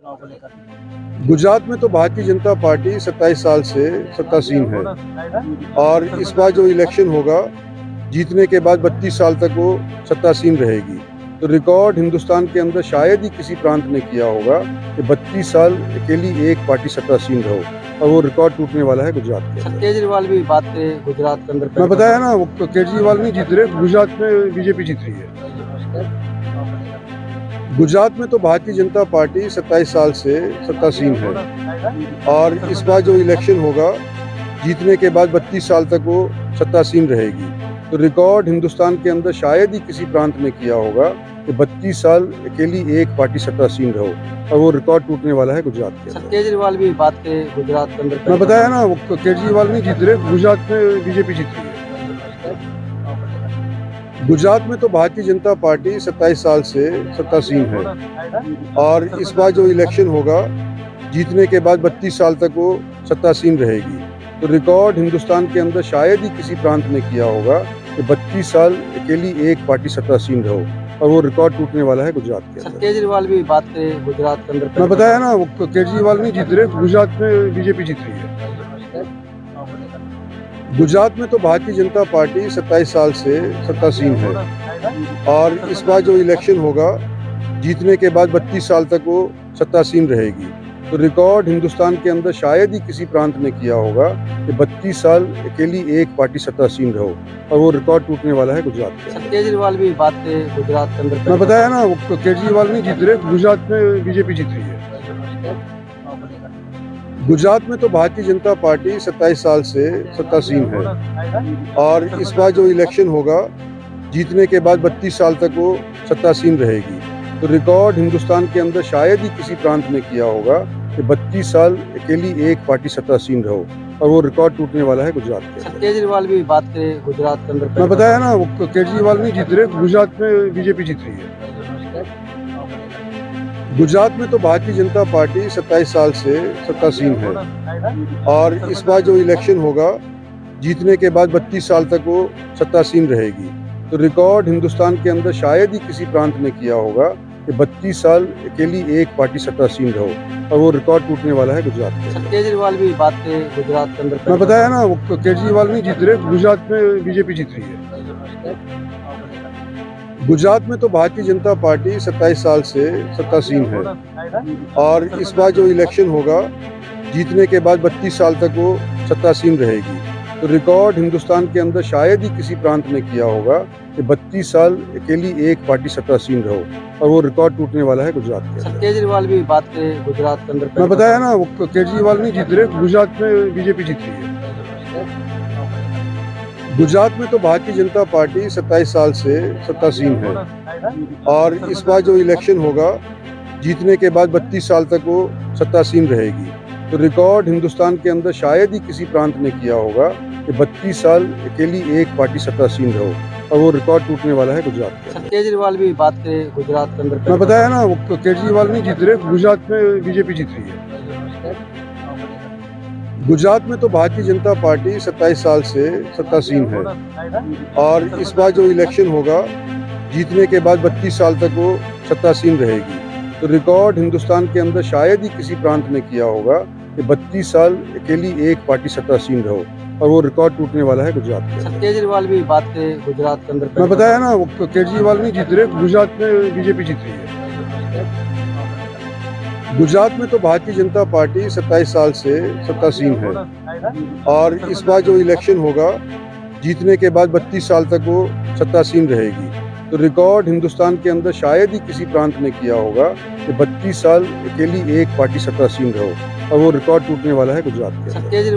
चुनाव को लेकर? गुजरात में तो भारतीय जनता पार्टी 27 साल से सत्तासीन है और इस बार जो इलेक्शन होगा जीतने के बाद 32 साल तक वो सत्तासीन रहेगी। तो रिकॉर्ड हिंदुस्तान के अंदर शायद ही किसी प्रांत ने किया होगा कि 32 साल अकेली एक पार्टी सत्तासीन रहो, और वो रिकॉर्ड टूटने वाला है गुजरात के। केजरीवाल भी बात करे गुजरात के अंदर। मैं बताया ना, वो केजरीवाल नहीं जीत रहे, गुजरात में बीजेपी जीत रही है। गुजरात में तो भारतीय जनता पार्टी 27 साल से सत्तासीन है और इस बार जो इलेक्शन होगा जीतने के बाद 32 साल तक वो सत्तासीन रहेगी। तो रिकॉर्ड हिंदुस्तान के अंदर शायद ही किसी प्रांत ने किया होगा कि 32 साल अकेली एक पार्टी सत्तासीन रहो, और वो रिकॉर्ड टूटने वाला है गुजरात के। केजरीवाल भी बात करे गुजरात के अंदर। मैं बताया ना, वो केजरीवाल नहीं जीत रहे, गुजरात में बीजेपी जीत रही है। गुजरात में तो भारतीय जनता पार्टी 27 साल से सत्तासीन है और इस बार जो इलेक्शन होगा जीतने के बाद 32 साल तक वो सत्तासीन रहेगी। तो रिकॉर्ड हिंदुस्तान के अंदर शायद ही किसी प्रांत ने किया होगा कि 32 साल अकेली एक पार्टी सत्तासीन रहो, और वो रिकॉर्ड टूटने वाला है गुजरात के। केजरीवाल भी बात करे गुजरात के अंदर। मैं बताया ना, वो केजरीवाल नहीं जीत रहे, गुजरात में बीजेपी जीत रही है। गुजरात में तो भारतीय जनता पार्टी 27 साल से सत्तासीन है और इस बार जो इलेक्शन होगा जीतने के बाद 32 साल तक वो सत्तासीन रहेगी। तो रिकॉर्ड हिंदुस्तान के अंदर शायद ही किसी प्रांत ने किया होगा कि 32 साल अकेली एक पार्टी सत्तासीन रहो, और वो रिकॉर्ड टूटने वाला है गुजरात के। केजरीवाल भी बात करे गुजरात के अंदर। मैं बताया ना, वो केजरीवाल नहीं जीत रहे, गुजरात में बीजेपी जीत रही है। गुजरात में तो भारतीय जनता पार्टी 27 साल से सत्तासीन है और इस बार जो इलेक्शन होगा जीतने के बाद 32 साल तक वो सत्तासीन रहेगी। तो रिकॉर्ड हिंदुस्तान के अंदर शायद ही किसी प्रांत ने किया होगा कि 32 साल अकेली एक पार्टी सत्तासीन रहो, और वो रिकॉर्ड टूटने वाला है गुजरात के। केजरीवाल भी बात करे गुजरात के अंदर। मैं बताया ना, वो केजरीवाल नहीं जीत रहे, गुजरात में बीजेपी जीत रही है। गुजरात में तो भारतीय जनता पार्टी 27 साल से सत्तासीन है और इस बार जो इलेक्शन होगा जीतने के बाद 32 साल तक वो सत्तासीन रहेगी। तो रिकॉर्ड हिंदुस्तान के अंदर शायद ही किसी प्रांत ने किया होगा कि 32 साल अकेली एक पार्टी सत्तासीन रहो, और वो रिकॉर्ड टूटने वाला है गुजरात के। केजरीवाल भी बात करे गुजरात के अंदर। मैं बताया ना, वो केजरीवाल नहीं जीत रहे, गुजरात में बीजेपी जीत रही है। गुजरात में तो भारतीय जनता पार्टी 27 साल से सत्तासीन है और इस बार जो इलेक्शन होगा जीतने के बाद 32 साल तक वो सत्तासीन रहेगी। तो रिकॉर्ड हिंदुस्तान के अंदर शायद ही किसी प्रांत ने किया होगा कि 32 साल अकेली एक पार्टी सत्तासीन रहो, और वो रिकॉर्ड टूटने वाला है गुजरात के। केजरीवाल भी बात करे गुजरात के अंदर। मैं बताया ना, वो केजरीवाल नहीं जीत रहे, गुजरात में बीजेपी जीत रही है। गुजरात में तो भारतीय जनता पार्टी 27 साल से सत्तासीन है और इस बार जो इलेक्शन होगा जीतने के बाद 32 साल तक वो सत्तासीन रहेगी। तो रिकॉर्ड हिंदुस्तान के अंदर शायद ही किसी प्रांत ने किया होगा कि 32 साल अकेली एक पार्टी सत्तासीन रहो, और वो रिकॉर्ड टूटने वाला है गुजरात के। केजरीवाल भी बात करे गुजरात के अंदर। मैं बताया ना, वो केजरीवाल नहीं जीत रहे, गुजरात में बीजेपी जीत रही है। गुजरात में तो भारतीय जनता पार्टी 27 साल से सत्तासीन है और इस बार जो इलेक्शन होगा जीतने के बाद 32 साल तक वो सत्तासीन रहेगी। तो रिकॉर्ड हिंदुस्तान के अंदर शायद ही किसी प्रांत ने किया होगा कि 32 साल अकेली एक पार्टी सत्तासीन रहो, और वो रिकॉर्ड टूटने वाला है गुजरात के। केजरीवाल भी बात करे गुजरात के अंदर। मैं बताया ना, वो केजरीवाल नहीं जीत रहे, गुजरात में बीजेपी जीत रही है। गुजरात में तो भारतीय जनता पार्टी 27 साल से सत्तासीन है और इस बार जो इलेक्शन होगा जीतने के बाद 32 साल तक वो सत्तासीन रहेगी। तो रिकॉर्ड हिंदुस्तान के अंदर शायद ही किसी प्रांत ने किया होगा कि 32 साल अकेली एक पार्टी सत्तासीन रहो, और वो रिकॉर्ड टूटने वाला है गुजरात के। केजरीवाल